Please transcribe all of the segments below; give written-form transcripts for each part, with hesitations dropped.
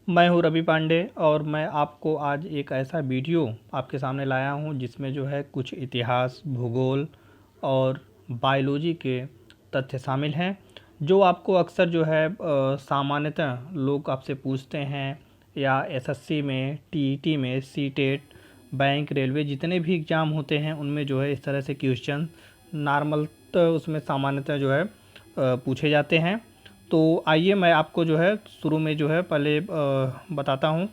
मैं हूं रवि पांडे और मैं आपको आज एक ऐसा वीडियो आपके सामने लाया हूं जिसमें जो है कुछ इतिहास, भूगोल और बायोलॉजी के तथ्य शामिल हैं जो आपको अक्सर जो है सामान्यतः लोग आपसे पूछते हैं या एसएससी में, टीईटी में, सीटेट, बैंक, रेलवे जितने भी एग्ज़ाम होते हैं उनमें जो है इस तरह से क्वेश्चन नॉर्मल तो उसमें सामान्यतः जो है पूछे जाते हैं। तो आइए मैं आपको जो है शुरू में जो है पहले बताता हूँ।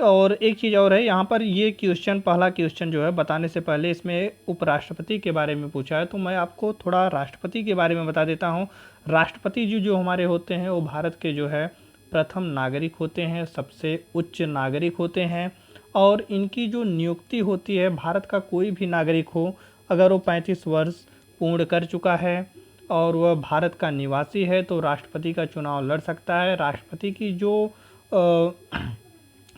और एक चीज़ और है, यहाँ पर ये क्वेश्चन, पहला क्वेश्चन जो है बताने से पहले इसमें उपराष्ट्रपति के बारे में पूछा है, तो मैं आपको थोड़ा राष्ट्रपति के बारे में बता देता हूँ। राष्ट्रपति जी जो हमारे होते हैं वो भारत के जो है प्रथम नागरिक होते हैं, सबसे उच्च नागरिक होते हैं। और इनकी जो नियुक्ति होती है, भारत का कोई भी नागरिक हो अगर वो 35 वर्ष पूर्ण कर चुका है और वह भारत का निवासी है तो राष्ट्रपति का चुनाव लड़ सकता है। राष्ट्रपति की जो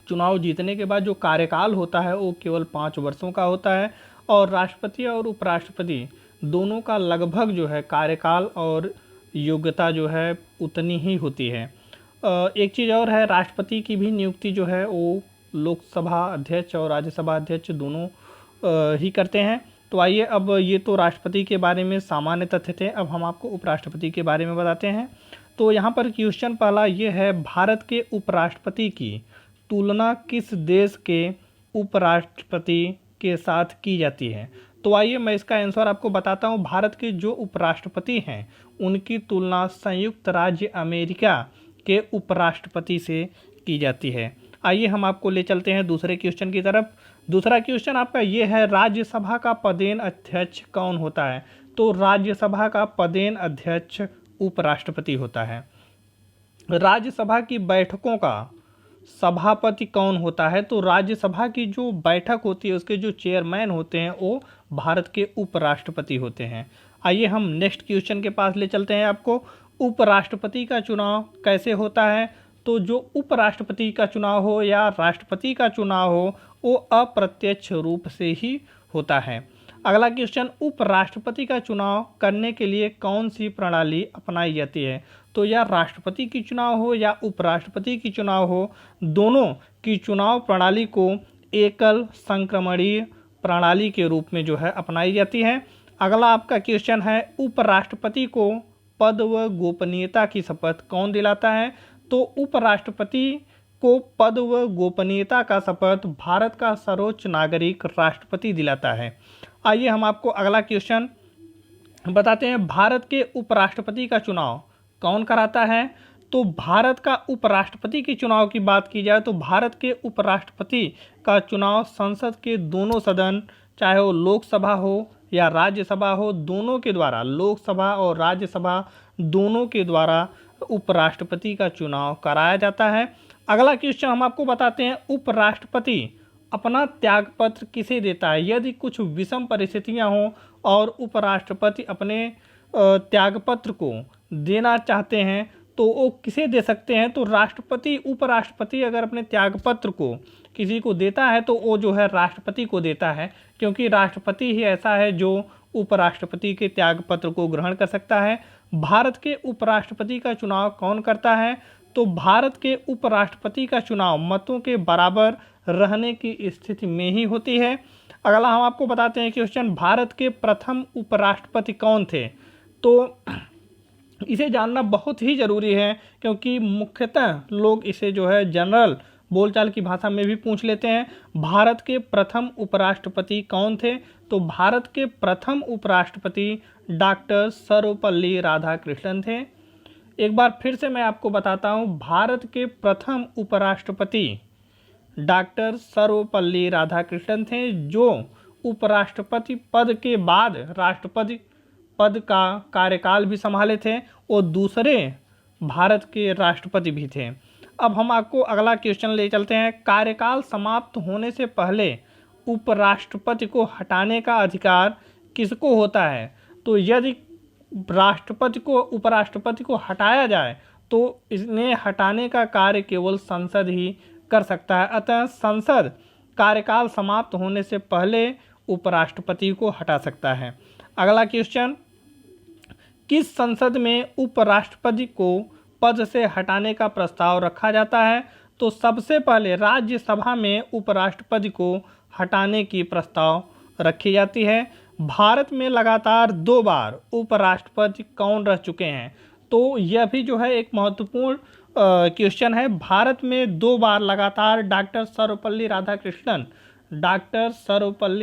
चुनाव जीतने के बाद जो कार्यकाल होता है वो केवल 5 वर्षों का होता है और राष्ट्रपति और उपराष्ट्रपति दोनों का लगभग जो है कार्यकाल और योग्यता जो है उतनी ही होती है। एक चीज़ और है, राष्ट्रपति की भी नियुक्ति जो है वो लोकसभा अध्यक्ष और राज्यसभा अध्यक्ष दोनों ही करते हैं। तो आइए, अब ये तो राष्ट्रपति के बारे में सामान्य तथ्य थे, अब हम आपको उपराष्ट्रपति के बारे में बताते हैं। तो यहाँ पर क्वेश्चन पहला ये है, भारत के उपराष्ट्रपति की तुलना किस देश के उपराष्ट्रपति के साथ की जाती है? तो आइए मैं इसका आंसर आपको बताता हूँ। भारत के जो उपराष्ट्रपति हैं उनकी तुलना संयुक्त राज्य अमेरिका के उपराष्ट्रपति से की जाती है। आइए हम आपको ले चलते हैं दूसरे क्वेश्चन की तरफ। दूसरा क्वेश्चन आपका ये है, राज्यसभा का पदेन अध्यक्ष कौन होता है? तो राज्यसभा का पदेन अध्यक्ष उपराष्ट्रपति होता है। राज्यसभा की बैठकों का सभापति कौन होता है? तो राज्यसभा की जो बैठक होती है उसके जो चेयरमैन होते हैं वो भारत के उपराष्ट्रपति होते हैं। आइए हम नेक्स्ट क्वेश्चन के पास ले चलते हैं आपको। उपराष्ट्रपति का चुनाव कैसे होता है? तो जो उपराष्ट्रपति का चुनाव हो या राष्ट्रपति का चुनाव हो वो अप्रत्यक्ष रूप से ही होता है। अगला क्वेश्चन, उपराष्ट्रपति का चुनाव करने के लिए कौन सी प्रणाली अपनाई जाती है? तो या राष्ट्रपति की चुनाव हो या उपराष्ट्रपति की चुनाव हो, दोनों की चुनाव प्रणाली को एकल संक्रमणीय प्रणाली के रूप में जो है अपनाई जाती है। अगला आपका क्वेश्चन है, उपराष्ट्रपति को पद व गोपनीयता की शपथ कौन दिलाता है? तो उपराष्ट्रपति को पद व गोपनीयता का शपथ भारत का सर्वोच्च नागरिक राष्ट्रपति दिलाता है। आइए हम आपको अगला क्वेश्चन बताते हैं, भारत के उपराष्ट्रपति का चुनाव कौन कराता है? तो भारत का उपराष्ट्रपति के चुनाव की बात की जाए तो भारत के उपराष्ट्रपति का चुनाव संसद के दोनों सदन, चाहे वो लोकसभा हो या राज्यसभा हो, दोनों के द्वारा, लोकसभा और राज्यसभा दोनों के द्वारा उपराष्ट्रपति का चुनाव कराया जाता है। अगला क्वेश्चन हम आपको बताते हैं, उपराष्ट्रपति अपना त्यागपत्र किसे देता है? यदि कुछ विषम परिस्थितियां हों और उपराष्ट्रपति अपने त्यागपत्र को देना चाहते हैं तो वो किसे दे सकते हैं? तो राष्ट्रपति, उपराष्ट्रपति अगर अपने त्यागपत्र को किसी को देता है तो वो जो है राष्ट्रपति को देता है, क्योंकि राष्ट्रपति ही ऐसा है जो उपराष्ट्रपति के त्यागपत्र को ग्रहण कर सकता है। भारत के उपराष्ट्रपति का चुनाव कौन करता है? तो भारत के उपराष्ट्रपति का चुनाव मतों के बराबर रहने की स्थिति में ही होती है। अगला हम आपको बताते हैं क्वेश्चन, भारत के प्रथम उपराष्ट्रपति कौन थे? तो इसे जानना बहुत ही ज़रूरी है क्योंकि मुख्यतः लोग इसे जो है जनरल बोलचाल की भाषा में भी पूछ लेते हैं। भारत के प्रथम उपराष्ट्रपति कौन थे? तो भारत के प्रथम उपराष्ट्रपति डॉक्टर सर्वपल्ली राधाकृष्णन थे। एक बार फिर से मैं आपको बताता हूँ, भारत के प्रथम उपराष्ट्रपति डॉक्टर सर्वपल्ली राधाकृष्णन थे, जो उपराष्ट्रपति पद के बाद राष्ट्रपति पद का कार्यकाल भी संभाले थे। वो दूसरे भारत के राष्ट्रपति भी थे। अब हम आपको अगला क्वेश्चन ले चलते हैं, कार्यकाल समाप्त होने से पहले उपराष्ट्रपति को हटाने का अधिकार किसको होता है? तो यदि राष्ट्रपति को, उपराष्ट्रपति को हटाया जाए तो इन्हें हटाने का कार्य केवल संसद ही कर सकता है। अतः संसद कार्यकाल समाप्त होने से पहले उपराष्ट्रपति को हटा सकता है। अगला क्वेश्चन, किस संसद में उपराष्ट्रपति को पद से हटाने का प्रस्ताव रखा जाता है? तो सबसे पहले राज्यसभा में उपराष्ट्रपति को हटाने की प्रस्ताव रखी जाती है। भारत में लगातार 2 बार उपराष्ट्रपति कौन रह चुके हैं? तो यह भी जो है एक महत्वपूर्ण क्वेश्चन है। भारत में 2 बार लगातार डॉक्टर सर्वपल्ली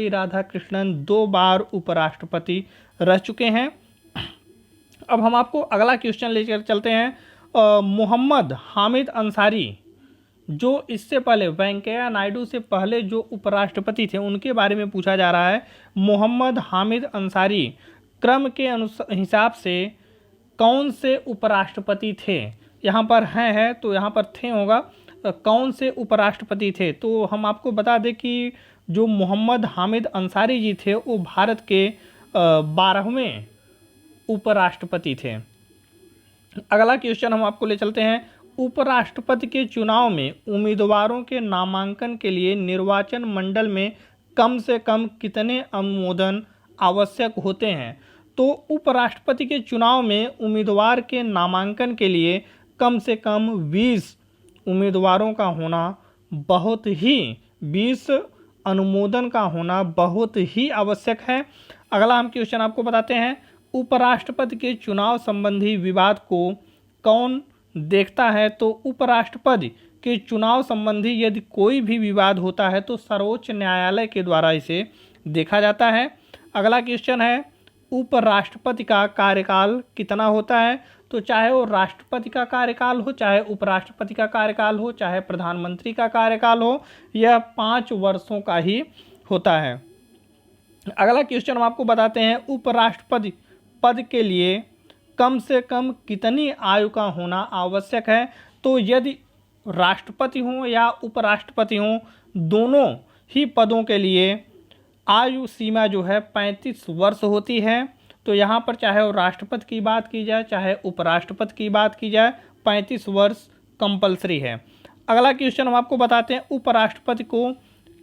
राधाकृष्णन 2 बार उपराष्ट्रपति रह चुके हैं। अब हम आपको अगला क्वेश्चन लेकर चलते हैं। मोहम्मद हामिद अंसारी, जो इससे पहले वेंकैया नायडू से पहले जो उपराष्ट्रपति थे, उनके बारे में पूछा जा रहा है। मोहम्मद हामिद अंसारी क्रम के हिसाब से कौन से उपराष्ट्रपति थे? यहाँ पर है तो यहाँ पर थे होगा। कौन से उपराष्ट्रपति थे? तो हम आपको बता दें कि जो मोहम्मद हामिद अंसारी जी थे वो भारत के 12वें उपराष्ट्रपति थे। अगला क्वेश्चन हम आपको ले चलते हैं। उपराष्ट्रपति के चुनाव में उम्मीदवारों के नामांकन के लिए निर्वाचन मंडल में कम से कम कितने अनुमोदन आवश्यक होते हैं? तो उपराष्ट्रपति के चुनाव में उम्मीदवार के नामांकन के लिए कम से कम 20 उम्मीदवारों का होना बहुत ही 20 अनुमोदन का होना बहुत ही आवश्यक है। अगला हम क्वेश्चन आपको बताते हैं। उपराष्ट्रपति के चुनाव संबंधी विवाद को कौन देखता है? तो उपराष्ट्रपति के चुनाव संबंधी यदि कोई भी विवाद होता है तो सर्वोच्च न्यायालय के द्वारा इसे देखा जाता है। अगला क्वेश्चन है, उपराष्ट्रपति का कार्यकाल कितना होता है? तो चाहे वो राष्ट्रपति का कार्यकाल हो, चाहे उपराष्ट्रपति का कार्यकाल हो, चाहे प्रधानमंत्री का कार्यकाल हो, यह 5 वर्षों का ही होता है। अगला क्वेश्चन हम आपको बताते हैं। उपराष्ट्रपति पद के लिए कम से कम कितनी आयु का होना आवश्यक है? तो यदि राष्ट्रपति हों या उपराष्ट्रपति हों, दोनों ही पदों के लिए आयु सीमा जो है 35 वर्ष होती है। तो यहाँ पर चाहे वो राष्ट्रपति की बात की जाए, चाहे उपराष्ट्रपति की बात की जाए, 35 वर्ष कंपलसरी है। अगला क्वेश्चन हम आपको बताते हैं। उपराष्ट्रपति को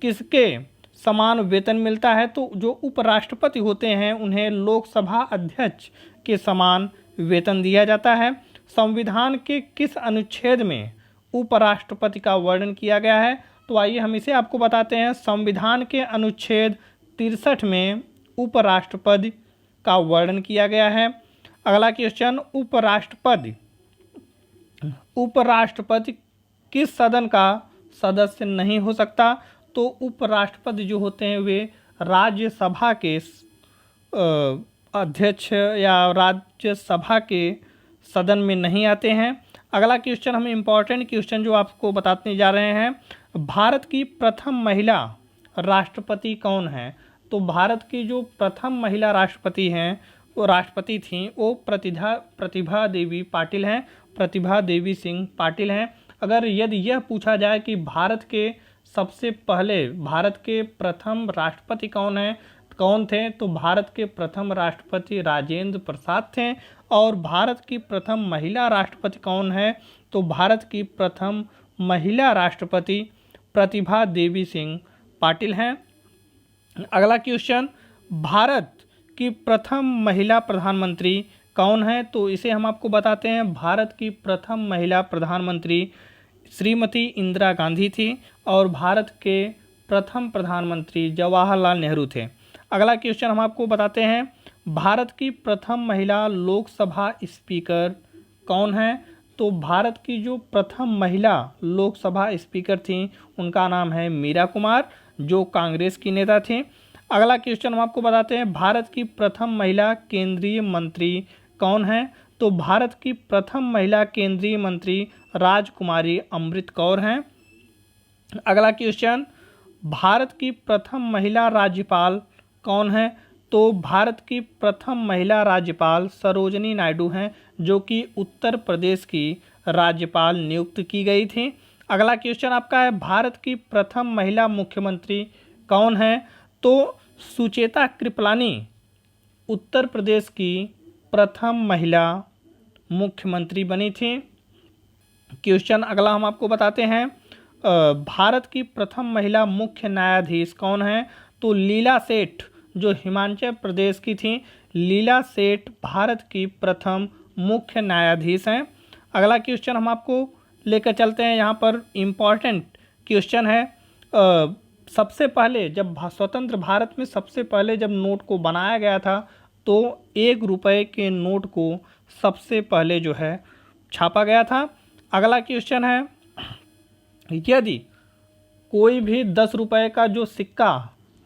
किसके समान वेतन मिलता है? तो जो उपराष्ट्रपति होते हैं उन्हें लोकसभा अध्यक्ष के समान वेतन दिया जाता है। संविधान के किस अनुच्छेद में उपराष्ट्रपति का वर्णन किया गया है? तो आइए हम इसे आपको बताते हैं। संविधान के अनुच्छेद 63 में उपराष्ट्रपति का वर्णन किया गया है। अगला क्वेश्चन, उपराष्ट्रपति किस सदन का सदस्य नहीं हो सकता? तो उपराष्ट्रपति जो होते हैं वे राज्यसभा के अध्यक्ष या राज्यसभा के सदन में नहीं आते हैं। अगला क्वेश्चन हम इम्पॉर्टेंट क्वेश्चन जो आपको बताने जा रहे हैं। भारत की प्रथम महिला राष्ट्रपति कौन है? तो भारत की जो प्रथम महिला राष्ट्रपति हैं वो राष्ट्रपति थीं वो प्रतिभा देवी पाटिल हैं, प्रतिभा देवी सिंह पाटिल हैं। अगर यदि यह पूछा जाए कि भारत के प्रथम राष्ट्रपति कौन थे, तो भारत के प्रथम राष्ट्रपति राजेंद्र प्रसाद थे। और भारत की प्रथम महिला राष्ट्रपति कौन है? तो भारत की प्रथम महिला राष्ट्रपति प्रतिभा देवी सिंह पाटिल हैं। अगला क्वेश्चन, भारत की प्रथम महिला प्रधानमंत्री कौन है? तो इसे हम आपको बताते हैं। भारत की प्रथम महिला प्रधानमंत्री श्रीमती इंदिरा गांधी थी और भारत के प्रथम प्रधानमंत्री जवाहरलाल नेहरू थे। अगला क्वेश्चन हम आपको बताते हैं। भारत की प्रथम महिला लोकसभा स्पीकर कौन है? तो भारत की जो प्रथम महिला लोकसभा स्पीकर थी उनका नाम है मीरा कुमार, जो कांग्रेस की नेता थी। अगला क्वेश्चन हम आपको बताते हैं। भारत की प्रथम महिला केंद्रीय मंत्री कौन है? तो भारत की प्रथम महिला केंद्रीय मंत्री राजकुमारी अमृत कौर हैं। अगला क्वेश्चन, भारत की प्रथम महिला राज्यपाल कौन है? तो भारत की प्रथम महिला राज्यपाल सरोजिनी नायडू हैं, जो कि उत्तर प्रदेश की राज्यपाल नियुक्त की गई थी। अगला क्वेश्चन आपका है, भारत की प्रथम महिला मुख्यमंत्री कौन है? तो सुचेता कृपलानी उत्तर प्रदेश की प्रथम महिला मुख्यमंत्री बनी थी। क्वेश्चन अगला हम आपको बताते हैं। भारत की प्रथम महिला मुख्य न्यायाधीश कौन है? तो लीला सेठ, जो हिमाचल प्रदेश की थी, लीला सेठ भारत की प्रथम मुख्य न्यायाधीश हैं। अगला क्वेश्चन हम आपको लेकर चलते हैं। यहाँ पर इम्पॉर्टेंट क्वेश्चन है। सबसे पहले जब स्वतंत्र भारत में सबसे पहले जब नोट को बनाया गया था तो 1 रुपये के नोट को सबसे पहले जो है छापा गया था। अगला क्वेश्चन है, यदि कोई भी 10 रुपये का जो सिक्का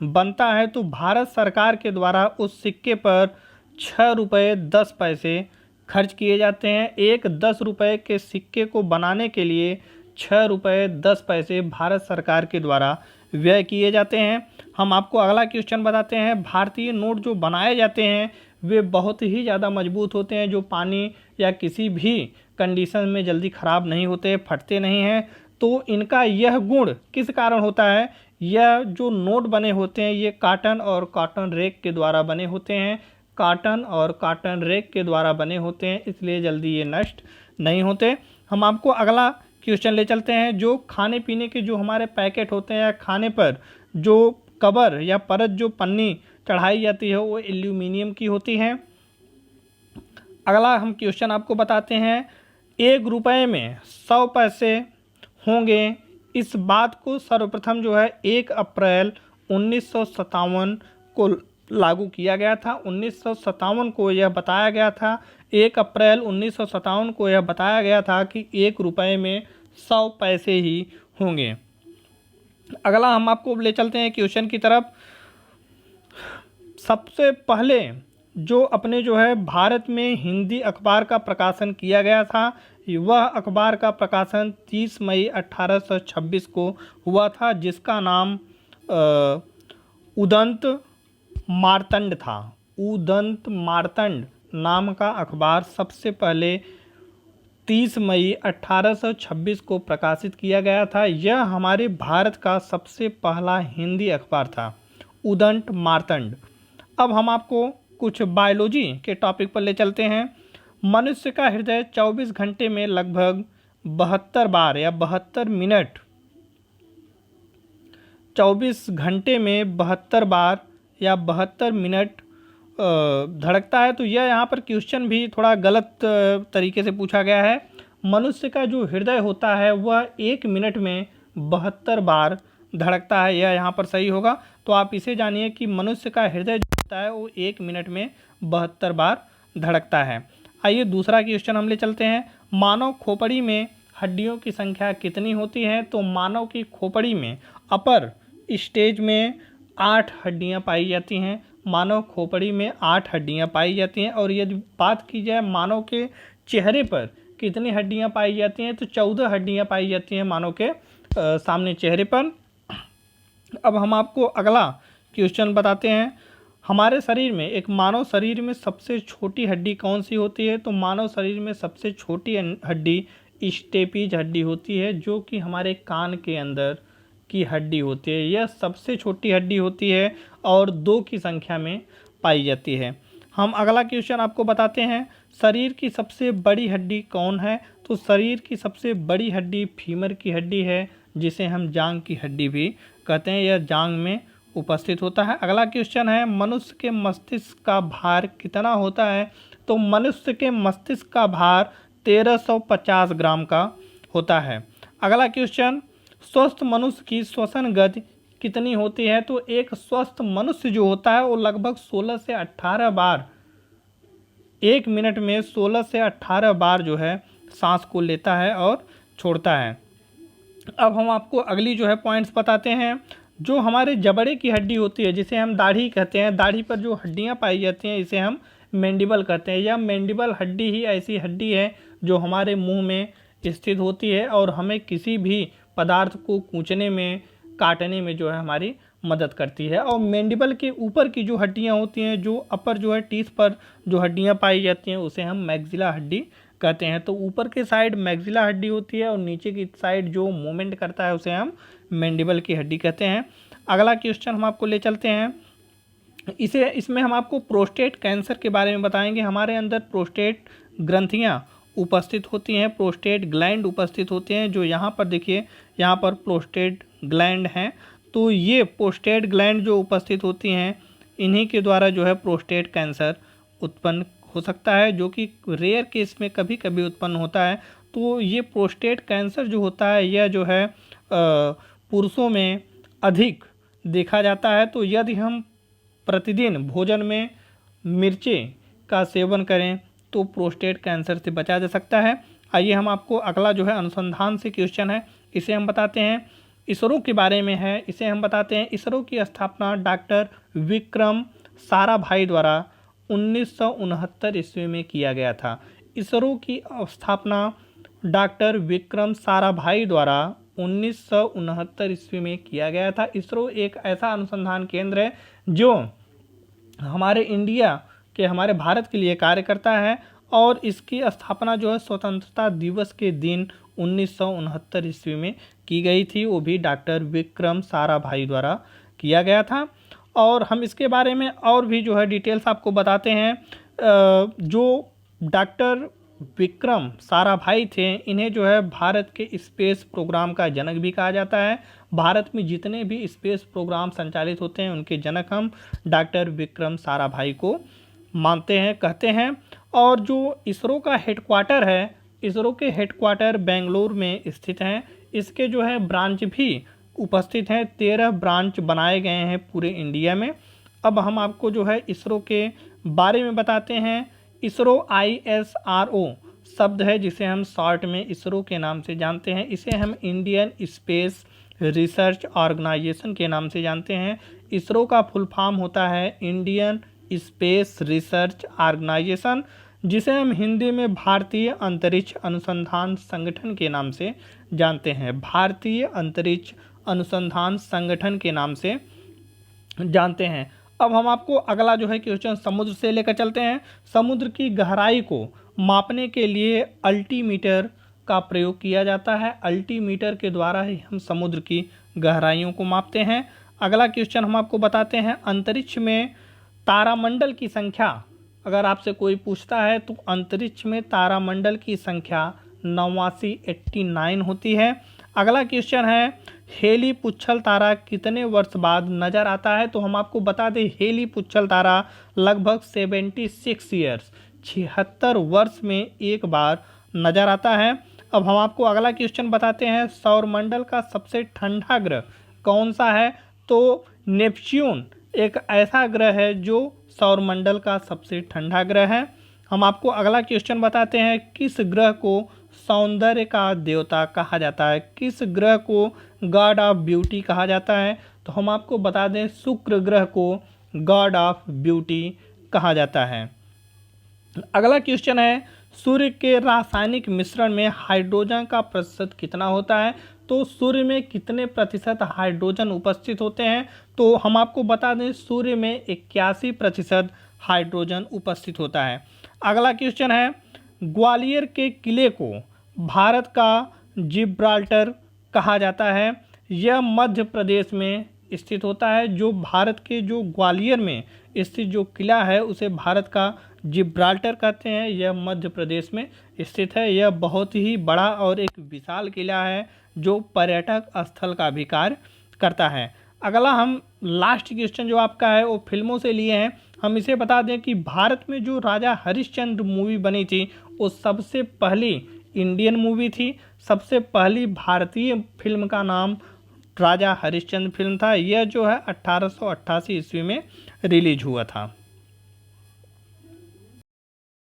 बनता है तो भारत सरकार के द्वारा उस सिक्के पर 6 रुपये 10 पैसे खर्च किए जाते हैं। एक 10 रुपये के सिक्के को बनाने के लिए 6 रुपये 10 पैसे भारत सरकार के द्वारा व्यय किए जाते हैं। हम आपको अगला क्वेश्चन बताते हैं। भारतीय नोट जो बनाए जाते हैं वे बहुत ही ज़्यादा मजबूत होते हैं, जो पानी या किसी भी कंडीशन में जल्दी ख़राब नहीं होते, फटते नहीं हैं। तो इनका यह गुण किस कारण होता है? यह जो नोट बने होते हैं ये कॉटन और कॉटन रैक के द्वारा बने होते हैं। कॉटन और कॉटन रैक के द्वारा बने होते हैं, इसलिए जल्दी ये नष्ट नहीं होते। हम आपको अगला क्वेश्चन ले चलते हैं। जो खाने पीने के जो हमारे पैकेट होते हैं या खाने पर जो कवर या परत जो पन्नी चढ़ाई जाती है वो एल्यूमिनियम की होती है। अगला हम क्वेश्चन आपको बताते हैं, 1 रुपये में 100 पैसे होंगे। इस बात को सर्वप्रथम जो है 1 अप्रैल 1957 को लागू किया गया था। 1957 को यह बताया गया था, 1 अप्रैल 1957 को यह बताया गया था कि 1 रुपये में 100 पैसे ही होंगे। अगला हम आपको ले चलते हैं क्वेश्चन की तरफ। सबसे पहले जो अपने जो है भारत में हिंदी अखबार का प्रकाशन किया गया था, वह अखबार का प्रकाशन 30 मई 1826 को हुआ था, जिसका नाम उदंत मार्तंड था। उदंत मार्तंड नाम का अखबार सबसे पहले 30 मई 1826 को प्रकाशित किया गया था। यह हमारे भारत का सबसे पहला हिंदी अखबार था, उदंत मार्तंड। अब हम आपको कुछ बायोलॉजी के टॉपिक पर ले चलते हैं। मनुष्य का हृदय 24 घंटे में लगभग 72 बार या 72 मिनट 24 घंटे में 72 बार या 72 मिनट धड़कता है। तो यह यहाँ पर क्वेश्चन भी थोड़ा गलत तरीके से पूछा गया है। मनुष्य का जो हृदय होता है वह 1 मिनट में 72 बार धड़कता है, यह यहाँ पर सही होगा। तो आप इसे जानिए कि मनुष्य का हृदय जो होता है वो 1 मिनट में 72 बार धड़कता है। आइए दूसरा क्वेश्चन हम ले चलते हैं। मानव खोपड़ी में हड्डियों की संख्या कितनी होती है? तो मानव की खोपड़ी में अपर स्टेज में 8 हड्डियाँ पाई जाती हैं। मानव खोपड़ी में 8 हड्डियाँ पाई जाती हैं। और यदि बात की जाए मानव के चेहरे पर कितनी हड्डियाँ पाई जाती हैं, तो 14 हड्डियाँ पाई जाती हैं मानव के सामने चेहरे पर। अब हम आपको अगला क्वेश्चन बताते हैं। हमारे शरीर में, एक मानव शरीर में सबसे छोटी हड्डी कौन सी होती है? तो मानव शरीर में सबसे छोटी हड्डी स्टेपीज हड्डी होती है, जो कि हमारे कान के अंदर की हड्डी होती है। यह सबसे छोटी हड्डी होती है और 2 की संख्या में पाई जाती है। हम अगला क्वेश्चन आपको बताते हैं। शरीर की सबसे बड़ी हड्डी कौन है? तो शरीर की सबसे बड़ी हड्डी फीमर की हड्डी है, जिसे हम जांघ की हड्डी भी कहते हैं। यह जांघ में उपस्थित होता है। अगला क्वेश्चन है, मनुष्य के मस्तिष्क का भार कितना होता है? तो मनुष्य के मस्तिष्क का भार 1350 ग्राम का होता है। अगला क्वेश्चन, स्वस्थ मनुष्य की श्वसन गति कितनी होती है? तो एक स्वस्थ मनुष्य जो होता है वो लगभग 16 से 18 बार 1 मिनट में 16 से 18 बार जो है सांस को लेता है और छोड़ता है। अब हम आपको अगली जो है पॉइंट्स बताते हैं। जो हमारे जबड़े की हड्डी होती है, जिसे हम दाढ़ी कहते हैं, दाढ़ी पर जो हड्डियां पाई जाती हैं इसे हम मैंडिबल कहते हैं। यह मैंडिबल हड्डी ही ऐसी हड्डी है जो हमारे मुंह में स्थित होती है और हमें किसी भी पदार्थ को कूचने में, काटने में जो है हमारी मदद करती है। और मैंडिबल के ऊपर की जो हड्डियां होती हैं, जो अपर जो है टीथ पर जो हड्डियां पाई जाती हैं, उसे हम मैक्सिला हड्डी कहते हैं। तो ऊपर के साइड मैक्सिला हड्डी होती है और नीचे की साइड जो मूवमेंट करता है उसे हम मैंडिबल की हड्डी कहते हैं। अगला क्वेश्चन हम आपको ले चलते हैं। इसमें हम आपको प्रोस्टेट कैंसर के बारे में बताएंगे। हमारे अंदर प्रोस्टेट ग्रंथियां उपस्थित होती हैं, प्रोस्टेट ग्लैंड उपस्थित होते हैं। जो यहाँ पर देखिए, यहाँ पर प्रोस्टेट ग्लैंड हैं। तो ये प्रोस्टेट ग्लैंड जो उपस्थित होती हैं, इन्हीं के द्वारा जो है प्रोस्टेट कैंसर उत्पन्न हो सकता है, जो कि रेयर केस में कभी कभी उत्पन्न होता है। तो ये प्रोस्टेट कैंसर जो होता है यह जो है पुरुषों में अधिक देखा जाता है। तो यदि हम प्रतिदिन भोजन में मिर्चें का सेवन करें तो प्रोस्टेट कैंसर से बचा जा सकता है। आइए हम आपको अगला जो है अनुसंधान से क्वेश्चन है, इसे हम बताते हैं। इसरो के बारे में है, इसे हम बताते हैं। इसरो की स्थापना डॉक्टर विक्रम साराभाई द्वारा 1969 ईस्वी में किया गया था। इसरो की स्थापना डॉक्टर विक्रम साराभाई द्वारा 1969 ईस्वी में किया गया था। इसरो एक ऐसा अनुसंधान केंद्र है जो हमारे इंडिया के, हमारे भारत के लिए कार्य करता है और इसकी स्थापना जो है स्वतंत्रता दिवस के दिन 1969 ईस्वी में की गई थी, वो भी डॉक्टर विक्रम साराभाई द्वारा किया गया था। और हम इसके बारे में और भी जो है डिटेल्स आपको बताते हैं। जो डॉक्टर विक्रम साराभाई थे, इन्हें जो है भारत के स्पेस प्रोग्राम का जनक भी कहा जाता है। भारत में जितने भी स्पेस प्रोग्राम संचालित होते हैं उनके जनक हम डॉक्टर विक्रम साराभाई को मानते हैं, कहते हैं। और जो इसरो का हेडक्वार्टर है, इसरो के हेडक्वार्टर बेंगलुरु में स्थित हैं। इसके जो है ब्रांच भी उपस्थित हैं, 13 ब्रांच बनाए गए हैं पूरे इंडिया में। अब हम आपको जो है इसरो के बारे में बताते हैं। इसरो ISRO शब्द है जिसे हम शॉर्ट में इसरो के नाम से जानते हैं। इसे हम इंडियन स्पेस रिसर्च ऑर्गेनाइजेशन के नाम से जानते हैं। इसरो का फुल फॉर्म होता है इंडियन स्पेस रिसर्च ऑर्गेनाइजेशन, जिसे हम हिंदी में भारतीय अंतरिक्ष अनुसंधान संगठन के नाम से जानते हैं। भारतीय अंतरिक्ष अनुसंधान संगठन के नाम से जानते हैं। अब हम आपको अगला जो है क्वेश्चन समुद्र से लेकर चलते हैं। समुद्र की गहराई को मापने के लिए अल्टीमीटर का प्रयोग किया जाता है। अल्टीमीटर के द्वारा ही हम समुद्र की गहराइयों को मापते हैं। अगला क्वेश्चन हम आपको बताते हैं, अंतरिक्ष में तारामंडल की संख्या अगर आपसे कोई पूछता है तो अंतरिक्ष में तारामंडल की संख्या 89 होती है। अगला क्वेश्चन है, हेली पुच्छल तारा कितने वर्ष बाद नजर आता है? तो हम आपको बता दें हेली पुच्छल तारा लगभग 76 ईयर्स 76 वर्ष में एक बार नजर आता है। अब हम आपको अगला क्वेश्चन बताते हैं, सौरमंडल का सबसे ठंडा ग्रह कौन सा है? तो नेपच्यून एक ऐसा ग्रह है जो सौरमंडल का सबसे ठंडा ग्रह है। हम आपको अगला क्वेश्चन बताते हैं, किस ग्रह को सौंदर्य का देवता कहा जाता है? किस ग्रह को गॉड ऑफ ब्यूटी कहा जाता है? तो हम आपको बता दें शुक्र ग्रह को गॉड ऑफ ब्यूटी कहा जाता है। अगला क्वेश्चन है, सूर्य के रासायनिक मिश्रण में हाइड्रोजन का प्रतिशत कितना होता है? तो सूर्य में कितने प्रतिशत हाइड्रोजन उपस्थित होते हैं? तो हम आपको बता दें सूर्य में 81% हाइड्रोजन उपस्थित होता है। अगला क्वेश्चन है, ग्वालियर के किले को भारत का जिब्राल्टर कहा जाता है। यह मध्य प्रदेश में स्थित होता है। जो भारत के जो ग्वालियर में स्थित जो किला है उसे भारत का जिब्राल्टर कहते हैं। यह मध्य प्रदेश में स्थित है। यह बहुत ही बड़ा और एक विशाल किला है जो पर्यटक स्थल का भी कार्य करता है। अगला हम लास्ट क्वेश्चन जो आपका है वो फिल्मों से लिए हैं। हम इसे बता दें कि भारत में जो राजा हरिश्चंद्र मूवी बनी थी वो सबसे पहली इंडियन मूवी थी। सबसे पहली भारतीय फिल्म का नाम राजा हरिश्चंद्र फिल्म था। यह जो है 1888 ईस्वी में रिलीज हुआ था।